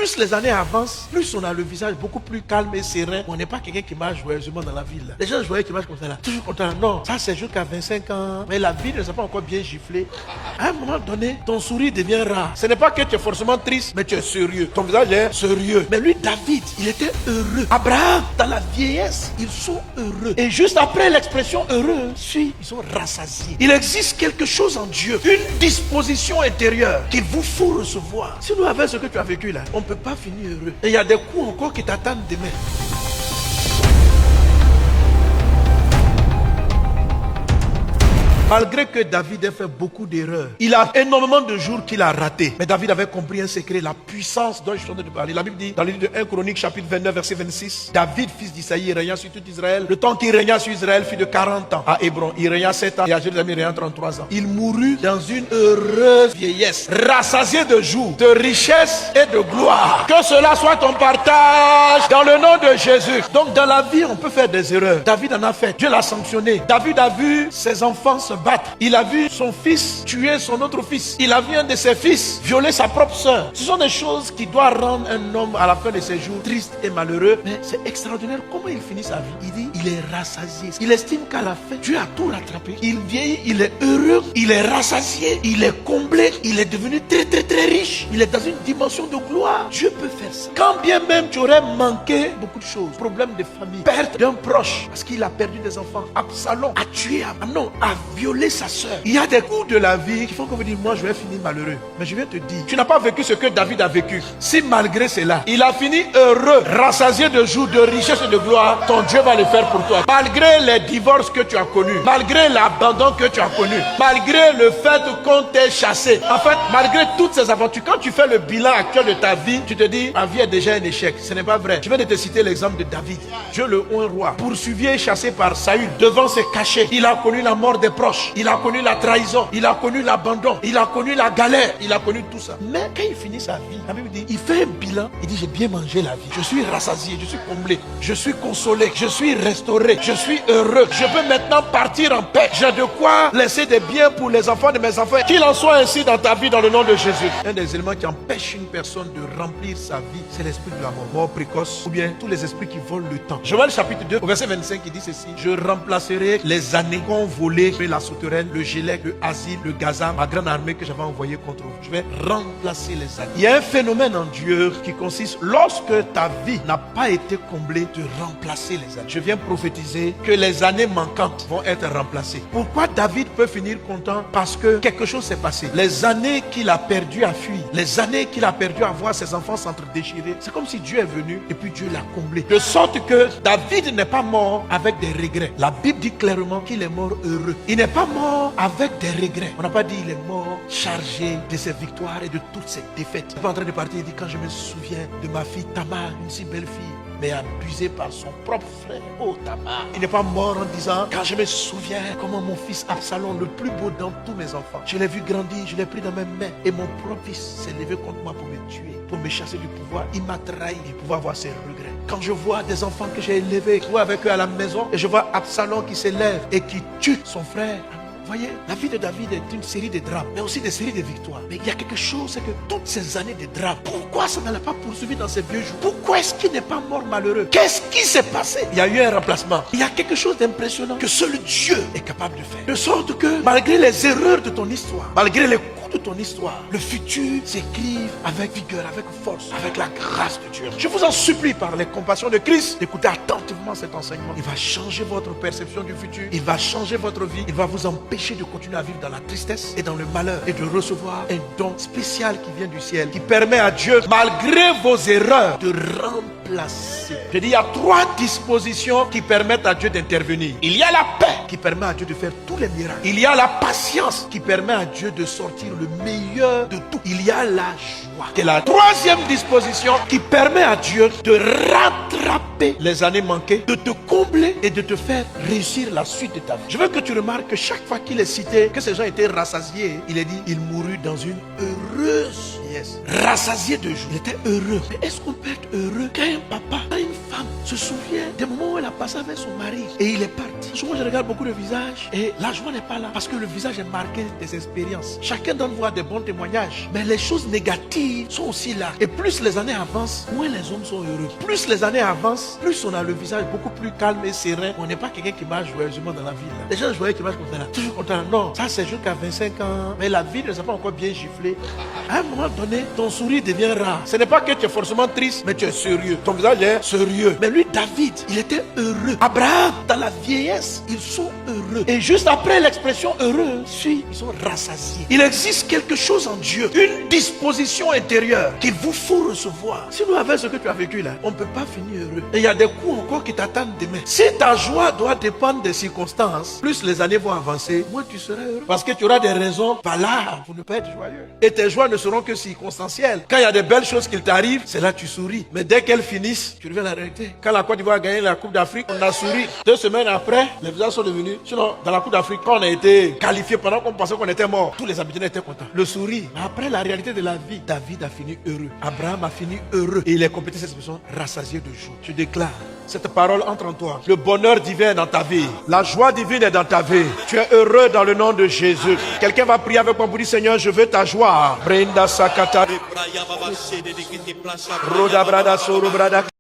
plus les années avancent, plus on a le visage beaucoup plus calme et serein. On n'est pas quelqu'un qui marche joyeusement dans la ville. Les gens voyaient qui marchent comme ça là, toujours content. Non, ça c'est jusqu'à 25 ans. Mais la vie ne s'est pas encore bien giflée. À un moment donné, ton sourire devient rare. Ce n'est pas que tu es forcément triste, mais tu es sérieux. Ton visage est sérieux. Mais lui, David, il était heureux. Abraham, dans la vieillesse, ils sont heureux. Et juste après l'expression heureux, ils sont rassasiés. Il existe quelque chose en Dieu, une disposition intérieure qu'il vous faut recevoir. Si nous avons ce que tu as vécu là, on ne peut pas finir heureux. Et il y a des coups encore qui t'attendent demain. Malgré que David ait fait beaucoup d'erreurs, il a énormément de jours qu'il a ratés. Mais David avait compris un secret, la puissance dont je suis en train de parler. La Bible dit, dans le livre de 1 Chronique, chapitre 29, verset 26, David, fils d'Isaïe, régna sur tout Israël. Le temps qu'il régna sur Israël fut de 40 ans. À Hébron, il régna 7 ans et à Jérusalem, il régna 33 ans. Il mourut dans une heureuse vieillesse, rassasié de jours, de richesse et de gloire. Que cela soit ton partage dans le nom de Jésus. Donc dans la vie, on peut faire des erreurs. David en a fait. Dieu l'a sanctionné. David a vu ses enfants se battre. Il a vu son fils tuer son autre fils. Il a vu un de ses fils violer sa propre soeur. Ce sont des choses qui doivent rendre un homme à la fin de ses jours triste et malheureux. Mais c'est extraordinaire comment il finit sa vie. Il dit, il est rassasié. Il estime qu'à la fin, Dieu a tout rattrapé. Il vieillit, il est heureux, il est rassasié, il est comblé, il est devenu très très très riche. Il est dans une dimension de gloire. Dieu peut faire ça. Quand bien même tu aurais manqué beaucoup de choses, problème de famille, perte d'un proche, parce qu'il a perdu des enfants, Absalom a tué, a violé sa soeur. Il y a des coups de la vie qui font que vous dites, moi je vais finir malheureux. Mais je viens te dire, tu n'as pas vécu ce que David a vécu. Si malgré cela, il a fini heureux, rassasié de jours, de richesse et de gloire, ton Dieu va le faire pour toi. Malgré les divorces que tu as connus, malgré l'abandon que tu as connu, malgré le fait qu'on t'ait chassé, en fait, malgré toutes ces aventures, quand tu fais le bilan actuel de ta vie, tu te dis, ma vie est déjà un échec. Ce n'est pas vrai. Je viens de te citer l'exemple de David. Dieu le haut roi, poursuivi et chassé par Saül, devant se cacher, il a connu la mort des proches, il a connu la trahison, il a connu l'abandon, il a connu la galère, il a connu tout ça. Mais quand il finit sa vie, la Bible dit, il fait un bilan, il dit, j'ai bien mangé la vie, je suis rassasié, je suis comblé, je suis consolé, je suis restauré, je suis heureux, je peux maintenant partir en paix, j'ai de quoi laisser des biens pour les enfants de mes enfants. Qu'il en soit ainsi dans ta vie dans le nom de Jésus. Un des éléments qui empêche une personne de remplir sa vie, c'est l'esprit de la mort précoce, ou bien tous les esprits qui volent le temps. Joël chapitre 2 au verset 25, il dit ceci, je remplacerai les années qu'ont volé la souterraine, le Gélec, le Asile, le Gaza, ma grande armée que j'avais envoyée contre vous. Je vais remplacer les années. Il y a un phénomène en Dieu qui consiste, lorsque ta vie n'a pas été comblée, de remplacer les années. Je viens prophétiser que les années manquantes vont être remplacées. Pourquoi David peut finir content? Parce que quelque chose s'est passé. Les années qu'il a perdues à fuir, les années qu'il a perdues à voir ses enfants s'entre-déchirer, c'est comme si Dieu est venu et puis Dieu l'a comblé. De sorte que David n'est pas mort avec des regrets. La Bible dit clairement qu'il est mort heureux. Il n'est pas mort avec des regrets. On n'a pas dit il est mort chargé de ses victoires et de toutes ses défaites. Il n'est pas en train de partir, il dit quand je me souviens de ma fille Tamar, une si belle fille, mais abusée par son propre frère. Oh Tamar. Il n'est pas mort en disant quand je me souviens comment mon fils Absalom, le plus beau dans tous mes enfants, je l'ai vu grandir, je l'ai pris dans mes mains et mon propre fils s'est levé contre moi pour me tuer, pour me chasser du pouvoir. Il m'a trahi et pouvoir avoir ses regrets. Quand je vois des enfants que j'ai élevés, je vois avec eux à la maison et je vois Absalom qui s'élève et qui tue son frère. Vous voyez, la vie de David est une série de drames, mais aussi des séries de victoires. Mais il y a quelque chose, c'est que toutes ces années de drames, pourquoi ça ne l'a pas poursuivi dans ses vieux jours? Pourquoi est-ce qu'il n'est pas mort malheureux? Qu'est-ce qui s'est passé? Il y a eu un remplacement. Il y a quelque chose d'impressionnant que seul Dieu est capable de faire. De sorte que, malgré les erreurs de ton histoire, malgré les coups de ton histoire, le futur s'écrive avec vigueur, avec force, avec la grâce de Dieu. Je vous en supplie par les compassions de Christ, d'écouter attentivement cet enseignement. Il va changer votre perception du futur. Il va changer votre vie. Il va vous empêcher de continuer à vivre dans la tristesse et dans le malheur et de recevoir un don spécial qui vient du ciel, qui permet à Dieu, malgré vos erreurs, de remplacer. Je dis, il y a 3 dispositions qui permettent à Dieu d'intervenir. Il y a la paix qui permet à Dieu de faire tous les miracles. Il y a la patience qui permet à Dieu de sortir le meilleur de tout. Il y a la joie. C'est la 3e disposition qui permet à Dieu de rattraper les années manquées, de te combler et de te faire réussir la suite de ta vie. Je veux que tu remarques que chaque fois qu'il est cité que ces gens étaient rassasiés, il est dit, il mourut dans une heureuse vieillesse. Rassasié de joie. Il était heureux. Mais est-ce qu'on peut être heureux quand un papa, quand une femme se souvient des moments où elle a passé avec son mari et il est parti? Souvent je regarde beaucoup de visages et la joie n'est pas là parce que le visage est marqué des expériences. Chacun donne voir des bons témoignages, mais les choses négatives sont aussi là. Et plus les années avancent, moins les hommes sont heureux. Plus les années avancent, plus on a le visage beaucoup plus calme et serein. On n'est pas quelqu'un qui marche joyeusement dans la ville. Les gens joyeux qui marchent comme ça là, toujours content. Non, ça c'est jusqu'à 25 ans. Mais la vie ne s'est pas encore bien giflée. À un moment donné, ton sourire devient rare. Ce n'est pas que tu es forcément triste, mais tu es sérieux. Ton visage est sérieux. Mais lui, David, il était heureux. Abraham, dans la vieillesse, ils sont heureux. Et juste après l'expression heureux, ils sont rassasiés. Il existe quelque chose en Dieu, une disposition intérieure qu'il vous faut recevoir. Si nous avons ce que tu as vécu là, on ne peut pas finir heureux. Et il y a des coups encore qui t'attendent demain. Si ta joie doit dépendre des circonstances, plus les années vont avancer, moins tu seras heureux. Parce que tu auras des raisons valables pour ne pas être joyeux. Et tes joies ne seront que circonstancielles. Quand il y a des belles choses qui t'arrivent, c'est là que tu souris. Mais dès qu'elles finissent, tu reviens à la réalité. Quand la Côte d'Ivoire a gagné la Coupe d'Afrique, on a souri. 2 semaines après, les visages sont devenus. Sinon, dans la Coupe d'Afrique, quand on a été qualifié, pendant qu'on pensait qu'on était mort, tous les habitants étaient contents. Le sourire. Mais après la réalité de la vie, David a fini heureux. Abraham a fini heureux. Et il est complété cette expression, rassasié de joie. Tu déclares. Cette parole entre en toi. Le bonheur divin est dans ta vie. La joie divine est dans ta vie. Tu es heureux dans le nom de Jésus. Quelqu'un va prier avec moi pour dire, Seigneur, je veux ta joie. Brenda Sakata. Roda Brada Soro Brada.